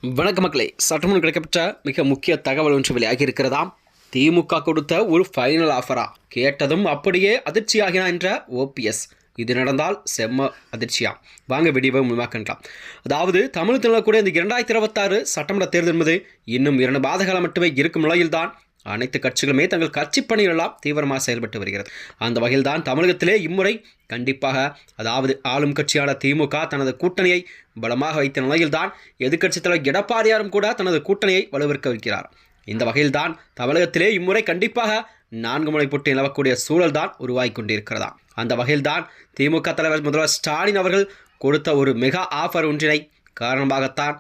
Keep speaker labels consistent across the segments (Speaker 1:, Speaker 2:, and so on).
Speaker 1: வணக்க மக்களே, சற்றுமுன் கிடைக்கப்பட்ட மிக முக்கிய தகவல் ஒன்று வெளியாகி இருக்கிறதாம். திமுக கொடுத்த ஒரு ஃபைனல் ஆஃபரா? கேட்டதும் அப்படியே அதிர்ச்சியாகினா என்ற ஓபிஎஸ். இது நடந்தால் செம்ம அதிர்ச்சியா? வாங்க வீடியோவை முழுமையாக்கலாம். அதாவது தமிழகத்தில் கூட இந்த 2026 சட்டமன்ற தேர்தல் என்பது இன்னும் 2 மாத காலம் மட்டுமே இருக்கும் நிலையில்தான் அனைத்து கட்சிகளுமே தங்கள் கட்சி பணிகளெல்லாம் தீவிரமாக செயல்பட்டு வருகிறது. அந்த வகையில் தான் தமிழகத்திலே இம்முறை கண்டிப்பாக, அதாவது ஆளும் கட்சியான திமுக தனது கூட்டணியை பலமாக வைத்த நிலையில்தான் எதிர்க்கட்சித் தலைவர் எடப்பாடியாரும் கூட தனது கூட்டணியை வலுவிற்க வைக்கிறார். இந்த வகையில்தான் தமிழகத்திலே இம்முறை கண்டிப்பாக 4 முனை போட்டு நிலவக்கூடிய சூழல் தான் உருவாகி கொண்டிருக்கிறதா. அந்த வகையில்தான் திமுக தலைவர் முதல்வர் ஸ்டாலின் அவர்கள் கொடுத்த ஒரு மெகா ஆஃபர் ஒன்றினை காரணமாகத்தான்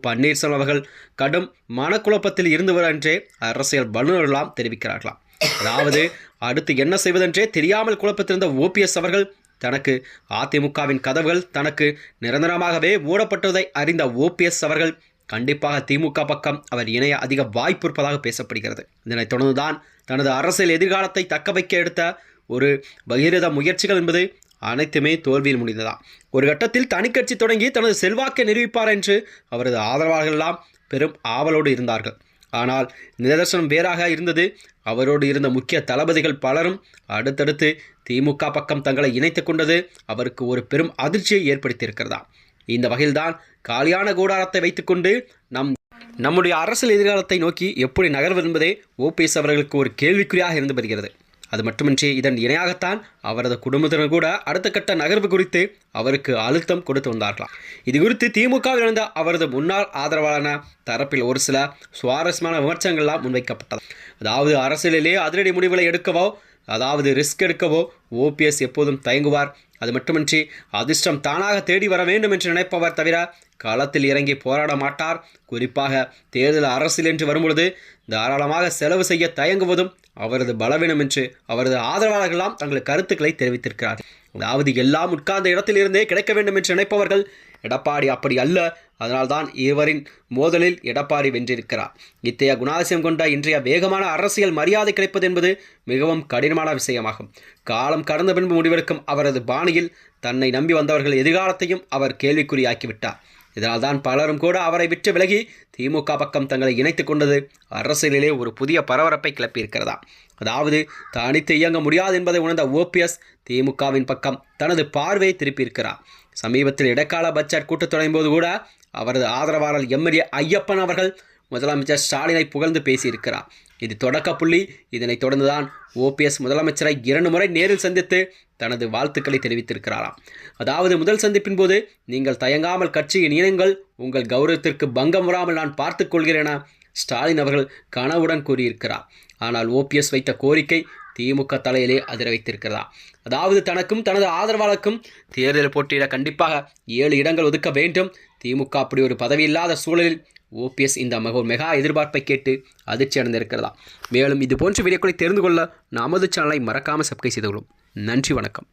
Speaker 1: பன்னீர்செல்வம் அவர்கள் கடும் மனக்குழப்பத்தில் இருந்தவர் என்றே அரசியல் வல்லுநர்களாம் தெரிவிக்கிறார்களாம். அதாவது அடுத்து என்ன செய்வதென்றே தெரியாமல் குழப்பத்திருந்த ஓபிஎஸ் அவர்கள் தனக்கு அதிமுகவின் கதவுகள் தனக்கு நிரந்தரமாகவே மூடப்பட்டதை அறிந்த ஓபிஎஸ் அவர்கள் கண்டிப்பாக திமுக பக்கம் அவர் இணைய அதிக வாய்ப்பு இருப்பதாக பேசப்படுகிறது. இதனைத் தொடர்ந்துதான் தனது அரசியல் எதிர்காலத்தை தக்க வைக்க எடுத்த ஒரு பகிரத முயற்சிகள் என்பது அனைத்துமே தோல்வியில் முடிந்ததாம். ஒரு கட்டத்தில் தனிக்கட்சி தொடங்கி தனது செல்வாக்கை நிரூபிப்பார் என்று அவரது ஆதரவாளர்கள் எல்லாம் பெரும் ஆவலோடு இருந்தார்கள். ஆனால் நிதர்சனம் வேறாக இருந்தது. அவரோடு இருந்த முக்கிய தளபதிகள் பலரும் அடுத்தடுத்து திமுக பக்கம் தங்களை இணைத்துக் கொண்டது அவருக்கு ஒரு பெரும் அதிர்ச்சியை ஏற்படுத்தியிருக்கிறதா. இந்த வகையில்தான் காலியான கூடாரத்தை வைத்துக்கொண்டு நம்முடைய அரசியல் எதிர்காலத்தை நோக்கி எப்படி நகர்வது என்பதே ஓபிஎஸ் அவர்களுக்கு ஒரு கேள்விக்குறியாக இருந்து வருகிறது. அது மட்டுமின்றி இதன் இணையாகத்தான் அவரது குடும்பத்தினர் கூட அடுத்த கட்ட நகர்வு குறித்து அவருக்கு அழுத்தம் கொடுத்து வந்தார்களாம். இது குறித்து திமுகவில் இருந்த அவரது முன்னாள் ஆதரவாளரான தரப்பில் ஒரு சில சுவாரஸ்யமான விமர்சனங்கள்லாம் முன்வைக்கப்பட்டது. அதாவது அரசியலிலே அதிரடி முடிவுகளை எடுக்கவோ, அதாவது ரிஸ்க் எடுக்கவோ ஓபிஎஸ் எப்போதும் தயங்குவார். அது மட்டுமின்றி அதிர்ஷ்டம் தானாக தேடி வர வேண்டும் என்று நினைப்பவர் தவிர களத்தில் இறங்கி போராட மாட்டார். குறிப்பாக தேர்தல் அரசியல் என்று வரும்பொழுது தாராளமாக செலவு செய்ய தயங்குவதும் அவரது பலவீனம் என்று அவரது ஆதரவாளர்களெல்லாம் தங்கள் கருத்துக்களை தெரிவித்திருக்கிறார்கள். அதாவது எல்லாம் உட்கார்ந்த இடத்திலிருந்தே கிடைக்க வேண்டும் என்று நினைப்பவர்கள் எடப்பாடி அப்படி அல்ல. அதனால்தான் இருவரின் மோதலில் எடப்பாடி வென்றிருக்கிறார். இத்தகைய குணாதிசயம் கொண்ட இன்றைய வேகமான அரசியல் மரியாதை கிடைப்பது என்பது மிகவும் கடினமான விஷயமாகும். காலம் கடந்த பின்பு முடிவெடுக்கும் அவரது பாணியில் தன்னை நம்பி வந்தவர்கள் எதிர்காலத்தையும் அவர் கேள்விக்குறியாக்கிவிட்டார். இதனால்தான் பலரும் கூட அவரை விட்டு விலகி திமுக பக்கம் தங்களை இணைத்துக் கொண்டது அரசியலிலே ஒரு புதிய பரபரப்பை கிளப்பியிருக்கிறதா. அதாவது தனித்து இயங்க முடியாது என்பதை உணர்ந்த ஓபிஎஸ் திமுகவின் பக்கம் தனது பார்வையை திருப்பியிருக்கிறார். சமீபத்தில் இடைக்கால பட்ஜெட் கூட்டத்தொடரின் போது கூட அவரது ஆதரவாளர் எம்எல்ஏ ஐயப்பன் அவர்கள் முதலமைச்சர் ஸ்டாலினை புகழ்ந்து பேசியிருக்கிறார். இது தொடக்க புள்ளி. இதனைத் தொடர்ந்துதான் ஓபிஎஸ் முதலமைச்சரை 2 முறை நேரில் சந்தித்து தனது வாழ்த்துக்களை தெரிவித்திருக்கிறாராம். அதாவது முதல் சந்திப்பின் போது, நீங்கள் தயங்காமல் கட்சியின் இணைங்கள், உங்கள் கௌரவத்திற்கு பங்கம் வராமல் நான் பார்த்துக் கொள்கிறேன் என ஸ்டாலின் அவர்கள் கனவுடன் கூறியிருக்கிறார். ஆனால் ஓபிஎஸ் வைத்த கோரிக்கை திமுக தலையிலே அதிர வைத்திருக்கிறதா. அதாவது தனக்கும் தனது ஆதரவாளருக்கும் தேர்தல் போட்டியிட கண்டிப்பாக 7 இடங்கள் ஒதுக்க வேண்டும். திமுக அப்படி ஒரு பதவி இல்லாத சூழலில் ஓபிஎஸ் இந்த மெகா எதிர்பார்ப்பை கேட்டு அதிர்ச்சி அடைந்திருக்கிறதா. மேலும் இது போன்ற வீடியோக்களை தெரிந்து கொள்ள நமது சேனலை மறக்காமல் சப்ஸ்கிரைப் செய்து கொள்ளும். நன்றி, வணக்கம்.